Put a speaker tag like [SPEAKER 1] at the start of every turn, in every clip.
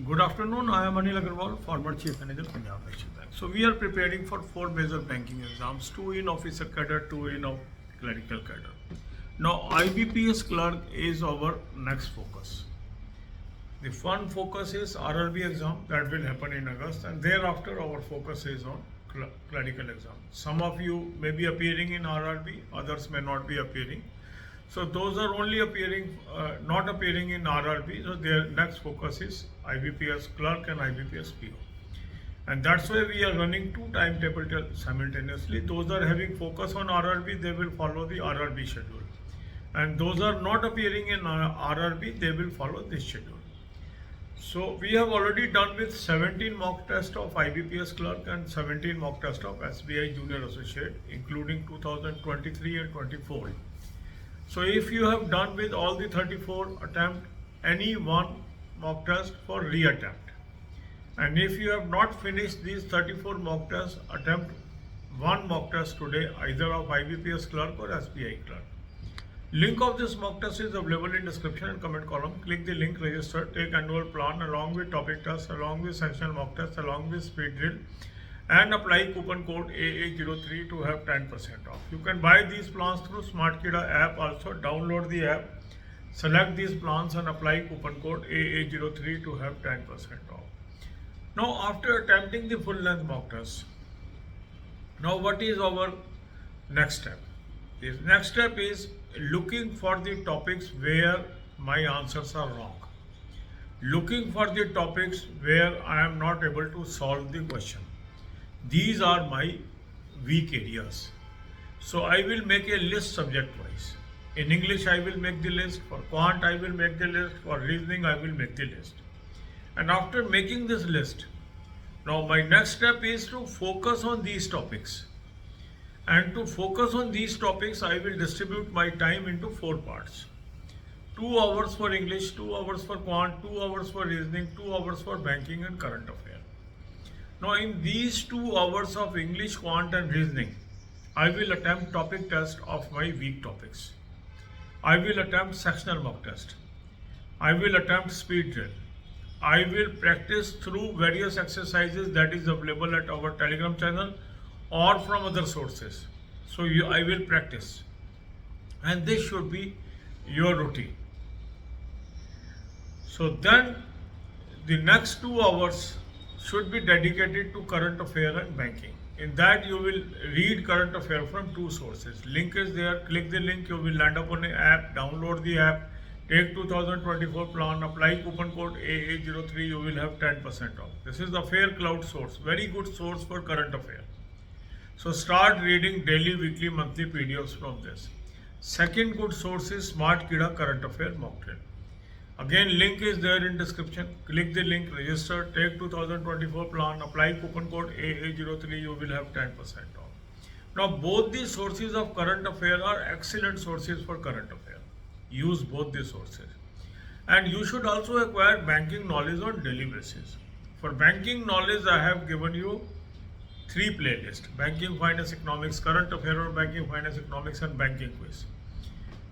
[SPEAKER 1] Good afternoon. I am Anil Agarwal, former Chief Manager, Punjab National Bank. So we are preparing for 4 major banking exams, 2 in officer cadre, 2 in clerical cadre. Now IBPS clerk is our next focus. The one focus is RRB exam that will happen in August, and thereafter our focus is on clerical exam. Some of you may be appearing in RRB, others may not be appearing. So those are only appearing, not appearing in RRB. So their next focus is IBPS clerk and IBPS PO. And that's why we are running two timetables simultaneously. Those are having focus on RRB, they will follow the RRB schedule. And those are not appearing in RRB, they will follow this schedule. So we have already done with 17 mock tests of IBPS clerk and 17 mock tests of SBI junior associate, including 2023 and 24. So if you have done with all the 34 attempt, any one mock test for reattempt. And if you have not finished these 34 mock tests, attempt one mock test today, either of IBPS clerk or SBI clerk. Link of this mock test is available in description and comment column. Click the link, register, take annual plan along with topic test, along with sectional mock test, along with speed drill, and apply coupon code AA03 to have 10% off. You can buy these plans through SmartKida app. Also download the app, select these plans and apply coupon code AA03 to have 10% off. Now after attempting the full length mock test, now what is our next step? This next step is looking for the topics where my answers are wrong. Looking for the topics where I am not able to solve the question. These are my weak areas. So I will make a list subject wise. In English I will make the list, for quant I will make the list, for reasoning I will make the list. And after making this list, now my next step is to focus on these topics. And to focus on these topics, I will distribute my time into 4 parts. 2 hours for English, 2 hours for quant, 2 hours for reasoning, 2 hours for banking and current affairs. Now in these 2 hours of English, quant and reasoning, I will attempt topic test of my weak topics. I will attempt sectional mock test. I will attempt speed drill. I will practice through various exercises that is available at our Telegram channel or from other sources. So I will practice. And this should be your routine. So then the next 2 hours should be dedicated to current affair and banking. In that you will read current affair from 2 sources. Link is there, click the link, you will land up on an app, download the app, take 2024 plan, apply coupon code AA03, you will have 10% off. This is the Affair Cloud source, very good source for current affair. So start reading daily, weekly, monthly PDFs from this. Second good source is SmartKida current affair mock drill. Again, link is there in description. Click the link, register, take 2024 plan, apply coupon code AA03, you will have 10% off. Now both these sources of current affair are excellent sources for current affair. Use both these sources. And you should also acquire banking knowledge on daily basis. For banking knowledge, I have given you 3 playlists: banking, finance, economics, current affair or banking, finance, economics, and banking quiz.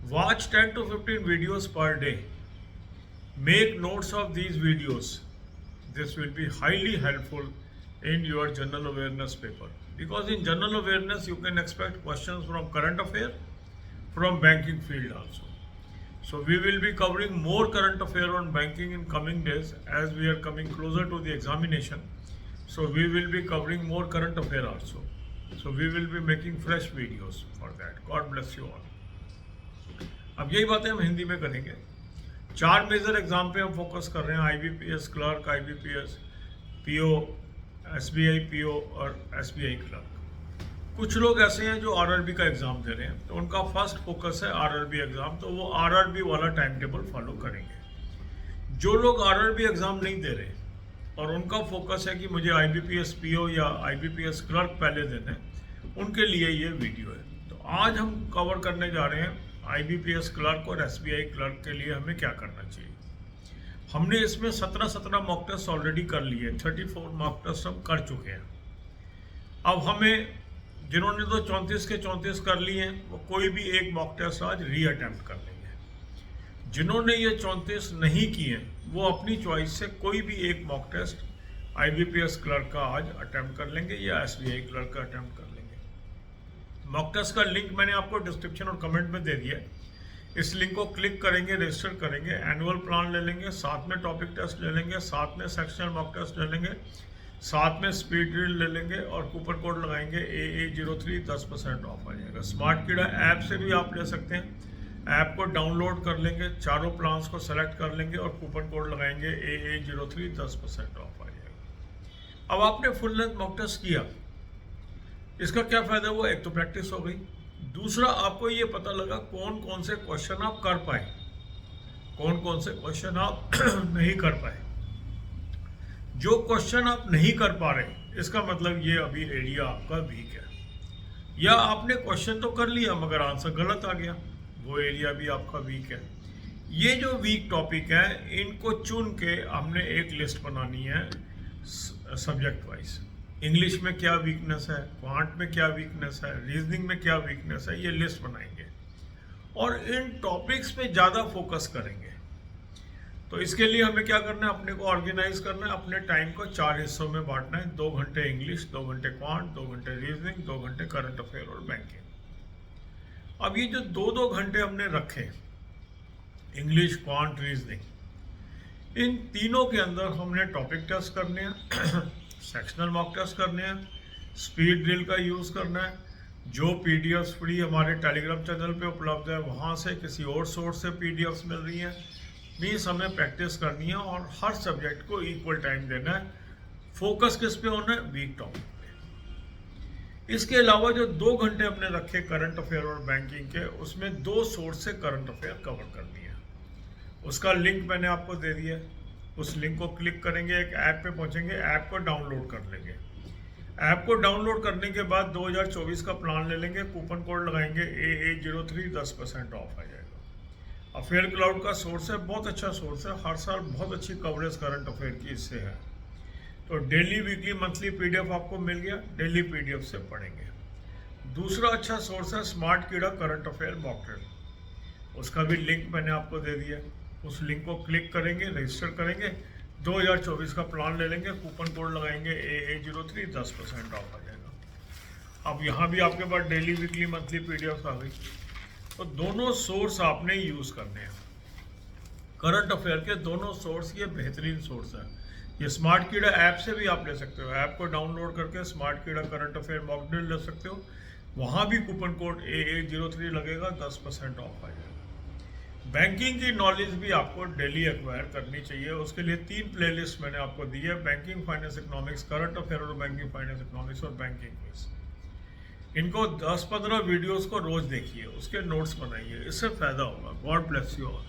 [SPEAKER 1] Watch 10 to 15 videos per day. Make notes of these videos. This will be highly helpful in your general awareness paper. Because in general awareness, you can expect questions from current affair, from banking field also. So we will be covering more current affair on banking in coming days as we are coming closer to the examination. So we will be covering more current affair also. So we will be making fresh videos for that. God bless you all. अब यही बातें हम हिंदी में करेंगे. 4 major exam पे हम focus कर रहे हैं: IBPS clerk, IBPS PO, SBI PO और SBI क्लर्क. कुछ लोग ऐसे हैं जो RRB का एग्जाम दे रहे हैं, तो उनका फर्स्ट फोकस है RRB एग्जाम, तो वो RRB वाला टाइम टेबल फॉलो करेंगे. जो लोग RRB एग्जाम नहीं दे रहे और उनका फोकस है कि मुझे IBPS PO या IBPS क्लर्क पहले देना है, उनके लिए ये वीडियो है. तो आज हम कवर करने जा रहे हैं IBPS क्लर्क और SBI क्लर्क के लिए हमें क्या करना चाहिए. हमने इसमें 17 मॉक टेस्ट ऑलरेडी कर लिए, 34 मॉक टेस्ट हम कर चुके हैं. अब हमें जिन्होंने तो 34 के 34 कर लिए हैं, वो कोई भी एक मॉक टेस्ट आज री अटेम्प्ट कर लेंगे. जिन्होंने ये 34 नहीं किए वो अपनी चॉइस से कोई भी एक मॉक टेस्ट IBPS क्लर्क का आज अटेम्प्ट कर लेंगे या SBI क्लर्क का अटेम्प्ट कर लेंगे। मॉक टेस्ट का लिंक मैंने आपको डिस्क्रिप्शन और कमेंट में दे दिया है। इस लिंक को क्लिक करेंगे, रजिस्टर करेंगे, एनुअल प्लान ले लेंगे, साथ में टॉपिक टेस्ट ले लेंगे, साथ में सेक्शनल मॉक टेस्ट ले लेंगे, साथ में स्पीड ड्रिल ले लेंगे और कूपन कोड लगाएंगे AA03, 10% ऑफ आ जाएगा। स्मार्ट कीड़ा ऐप से भी आप ले सकते हैं। ऐप को डाउनलोड कर लेंगे, चारों प्लान्स को सेलेक्ट कर लेंगे और कूपन कोड लगाएंगे AA03, 10% ऑफ आ जाएगा। अब आपने फुल लेंथ मॉक टेस्ट किया, इसका क्या फायदा हुआ? एक तो प्रैक्टिस हो गई, दूसरा आपको ये पता लगा कौन कौन से क्वेश्चन आप कर पाए, कौन कौन से क्वेश्चन आप नहीं कर पाए। जो क्वेश्चन आप नहीं कर पा रहे इसका मतलब ये अभी एरिया आपका वीक है, या आपने क्वेश्चन तो कर लिया मगर आंसर गलत आ गया, वो एरिया भी आपका वीक है। ये जो वीक टॉपिक है इनको चुन के हमने एक लिस्ट बनानी है सब्जेक्ट वाइज। इंग्लिश में क्या वीकनेस है, क्वांट में क्या वीकनेस है, रीजनिंग में क्या वीकनेस है, ये लिस्ट बनाएंगे और इन टॉपिक्स पे ज़्यादा फोकस करेंगे। तो इसके लिए हमें क्या करना है, अपने को ऑर्गेनाइज करना है, अपने टाइम को 4 हिस्सों में बांटना है। 2 घंटे इंग्लिश, 2 घंटे क्वांट, 2 घंटे रीजनिंग, 2 घंटे करंट अफेयर और बैंकिंग। अब ये जो 2-2 घंटे हमने रखे, इंग्लिश, क्वांट, रीजनिंग, इन तीनों के अंदर हमने टॉपिक टेस्ट करने हैं, सेक्शनल मॉक टेस्ट करने हैं, स्पीड ड्रिल का यूज़ करना है। जो PDFs फ्री हमारे टेलीग्राम चैनल पे उपलब्ध है वहाँ से, किसी और सोर्स से PDFs मिल रही हैं, मीन्स हमें प्रैक्टिस करनी है और हर सब्जेक्ट को इक्वल टाइम देना है। फोकस किस पे होना है? वीक टॉपिक पे। इसके अलावा जो 2 घंटे हमने रखे करंट अफेयर और बैंकिंग के, उसमें 2 सोर्स से करंट अफेयर कवर करनी है। उसका लिंक मैंने आपको दे दिया है। उस लिंक को क्लिक करेंगे, एक ऐप पे पहुंचेंगे, ऐप को डाउनलोड कर लेंगे। ऐप को डाउनलोड करने के बाद 2024 का प्लान ले लेंगे, कूपन कोड लगाएंगे AA03, 10% ऑफ आ जाएगा। अफेयर क्लाउड का सोर्स है, बहुत अच्छा सोर्स है, हर साल बहुत अच्छी कवरेज करंट अफेयर की इससे है। तो डेली, वीकली, मंथली PDF आपको मिल गया, डेली PDF से पढ़ेंगे। दूसरा अच्छा सोर्स है स्मार्ट कीड़ा करंट अफेयर मॉक ड्रिल, उसका भी लिंक मैंने आपको दे दिया। उस लिंक को क्लिक करेंगे, रजिस्टर करेंगे, 2024 का प्लान ले लेंगे, कूपन कोड लगाएंगे AA03, 10% ऑफ आ जाएगा। अब यहाँ भी आपके पास डेली, वीकली, मंथली PDF आ गई। तो दोनों सोर्स आपने यूज़ करने हैं। करंट अफेयर के दोनों सोर्स ये बेहतरीन सोर्स है। ये स्मार्ट कीड़ा ऐप से भी आप ले सकते हो, ऐप को डाउनलोड करके स्मार्ट कीड़ा करंट अफेयर मॉक ड्रिल ले सकते हो, वहाँ भी कूपन कोड AA03 लगेगा, 10% ऑफ आ जाएगा। बैंकिंग की नॉलेज भी आपको डेली एक्वायर करनी चाहिए। उसके लिए 3 प्लेलिस्ट मैंने आपको दी है, banking, finance, economics, current affair और बैंकिंग, फाइनेंस, इकोनॉमिक्स और बैंकिंग क्विज। इनको 10-15 वीडियोस को रोज देखिए, उसके नोट्स बनाइए, इससे फायदा होगा। God bless you all.